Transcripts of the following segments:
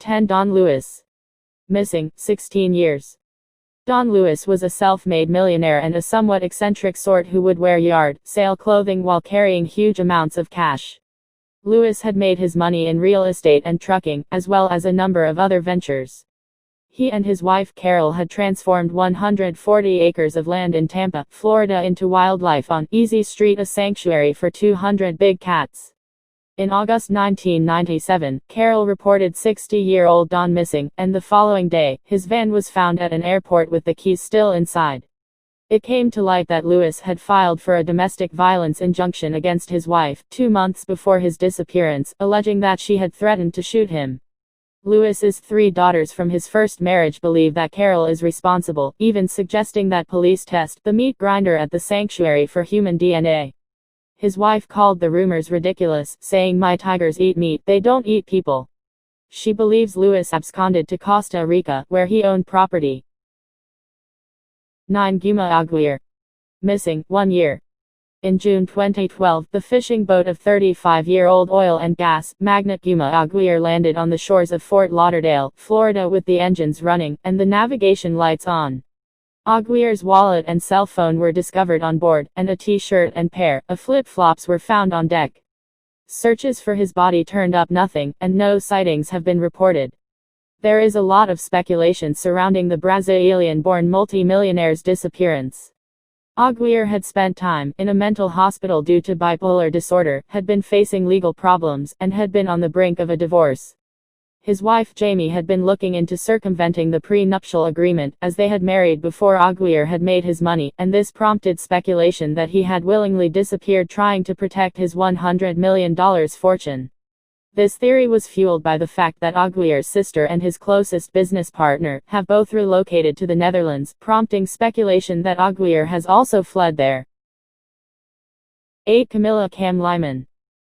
10. Don Lewis. Missing, 16 years. Don Lewis was a self-made millionaire and a somewhat eccentric sort who would wear yard sale clothing while carrying huge amounts of cash. Lewis had made his money in real estate and trucking, as well as a number of other ventures. He and his wife Carol had transformed 140 acres of land in Tampa, Florida into wildlife on Easy Street, a sanctuary for 200 big cats. In August 1997, Carol reported 60-year-old Don missing, and the following day, his van was found at an airport with the keys still inside. It came to light that Lewis had filed for a domestic violence injunction against his wife 2 months before his disappearance, alleging that she had threatened to shoot him. Lewis's 3 daughters from his first marriage believe that Carol is responsible, even suggesting that police test the meat grinder at the sanctuary for human DNA. His wife called the rumors ridiculous, saying, "My tigers eat meat, they don't eat people." She believes Lewis absconded to Costa Rica, where he owned property. 9. Guma Aguirre. Missing, 1 year. In June 2012, the fishing boat of 35-year-old oil and gas magnate Guma Aguirre landed on the shores of Fort Lauderdale, Florida with the engines running and the navigation lights on. Aguirre's wallet and cell phone were discovered on board, and a t-shirt and pair of flip-flops were found on deck. Searches for his body turned up nothing, and no sightings have been reported. There is a lot of speculation surrounding the Brazilian-born multi-millionaire's disappearance. Aguirre had spent time in a mental hospital due to bipolar disorder, had been facing legal problems, and had been on the brink of a divorce. His wife Jamie had been looking into circumventing the prenuptial agreement, as they had married before Aguirre had made his money, and this prompted speculation that he had willingly disappeared trying to protect his $100 million fortune. This theory was fueled by the fact that Aguirre's sister and his closest business partner have both relocated to the Netherlands, prompting speculation that Aguirre has also fled there. 8. Camilla Cam Lyman.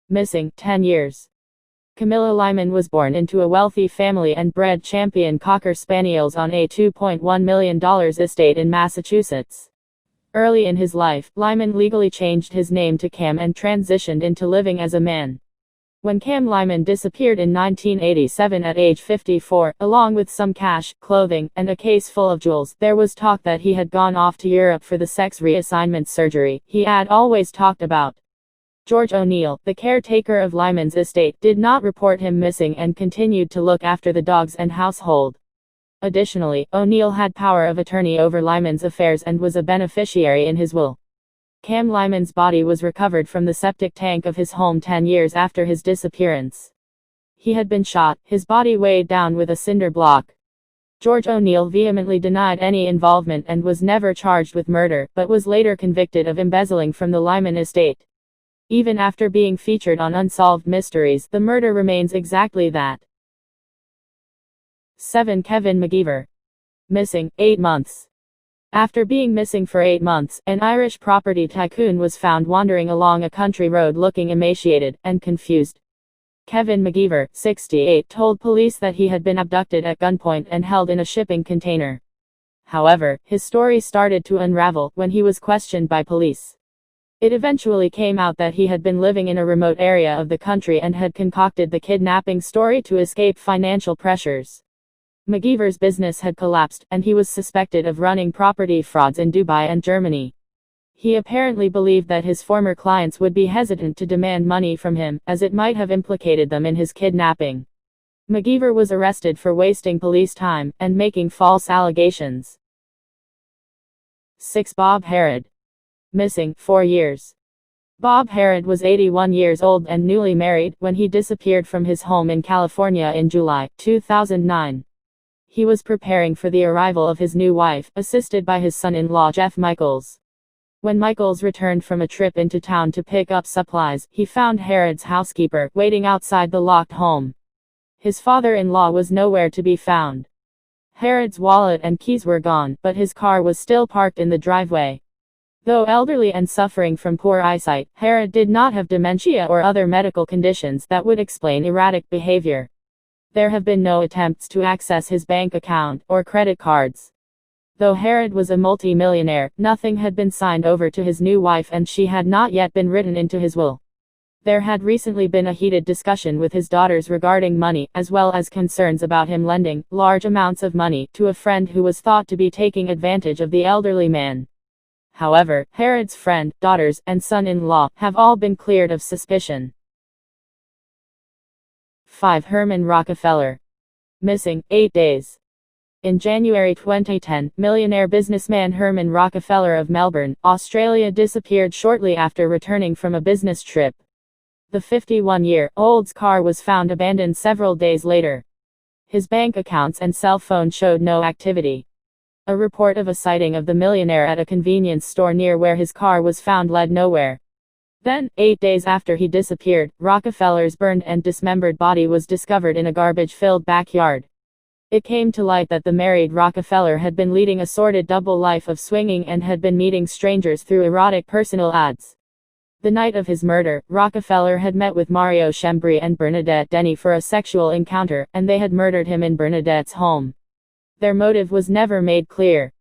Missing, 10 years. Camilla Lyman was born into a wealthy family and bred champion Cocker Spaniels on a $2.1 million estate in Massachusetts. Early in his life, Lyman legally changed his name to Cam and transitioned into living as a man. When Cam Lyman disappeared in 1987 at age 54, along with some cash, clothing, and a case full of jewels, there was talk that he had gone off to Europe for the sex reassignment surgery he had always talked about. George O'Neill, the caretaker of Lyman's estate, did not report him missing and continued to look after the dogs and household. Additionally, O'Neill had power of attorney over Lyman's affairs and was a beneficiary in his will. Cam Lyman's body was recovered from the septic tank of his home 10 years after his disappearance. He had been shot, his body weighed down with a cinder block. George O'Neill vehemently denied any involvement and was never charged with murder, but was later convicted of embezzling from the Lyman estate. Even after being featured on Unsolved Mysteries, the murder remains exactly that. 7. Kevin McGeever. Missing, 8 months. After being missing for 8 months, an Irish property tycoon was found wandering along a country road looking emaciated and confused. Kevin McGeever, 68, told police that he had been abducted at gunpoint and held in a shipping container. However, his story started to unravel when he was questioned by police. It eventually came out that he had been living in a remote area of the country and had concocted the kidnapping story to escape financial pressures. McGeever's business had collapsed, and he was suspected of running property frauds in Dubai and Germany. He apparently believed that his former clients would be hesitant to demand money from him, as it might have implicated them in his kidnapping. McGeever was arrested for wasting police time and making false allegations. 6. Bob Harrod. Missing, 4 years. Bob Harrod was 81 years old and newly married when he disappeared from his home in California in July 2009. He was preparing for the arrival of his new wife, assisted by his son-in-law Jeff Michaels. When Michaels returned from a trip into town to pick up supplies, he found Harrod's housekeeper waiting outside the locked home. His father-in-law was nowhere to be found. Harrod's wallet and keys were gone, but his car was still parked in the driveway. Though elderly and suffering from poor eyesight, Harrod did not have dementia or other medical conditions that would explain erratic behavior. There have been no attempts to access his bank account or credit cards. Though Harrod was a multi-millionaire, nothing had been signed over to his new wife and she had not yet been written into his will. There had recently been a heated discussion with his daughters regarding money, as well as concerns about him lending large amounts of money to a friend who was thought to be taking advantage of the elderly man. However, Herod's friend, daughters, and son-in-law have all been cleared of suspicion. 5. Herman Rockefeller. Missing, 8 days. In January 2010, millionaire businessman Herman Rockefeller of Melbourne, Australia disappeared shortly after returning from a business trip. The 51-year-old's car was found abandoned several days later. His bank accounts and cell phone showed no activity. A report of a sighting of the millionaire at a convenience store near where his car was found led nowhere. Then, 8 days after he disappeared, Rockefeller's burned and dismembered body was discovered in a garbage-filled backyard. It came to light that the married Rockefeller had been leading a sordid double life of swinging and had been meeting strangers through erotic personal ads. The night of his murder, Rockefeller had met with Mario Schembri and Bernadette Denny for a sexual encounter, and they had murdered him in Bernadette's home. Their motive was never made clear.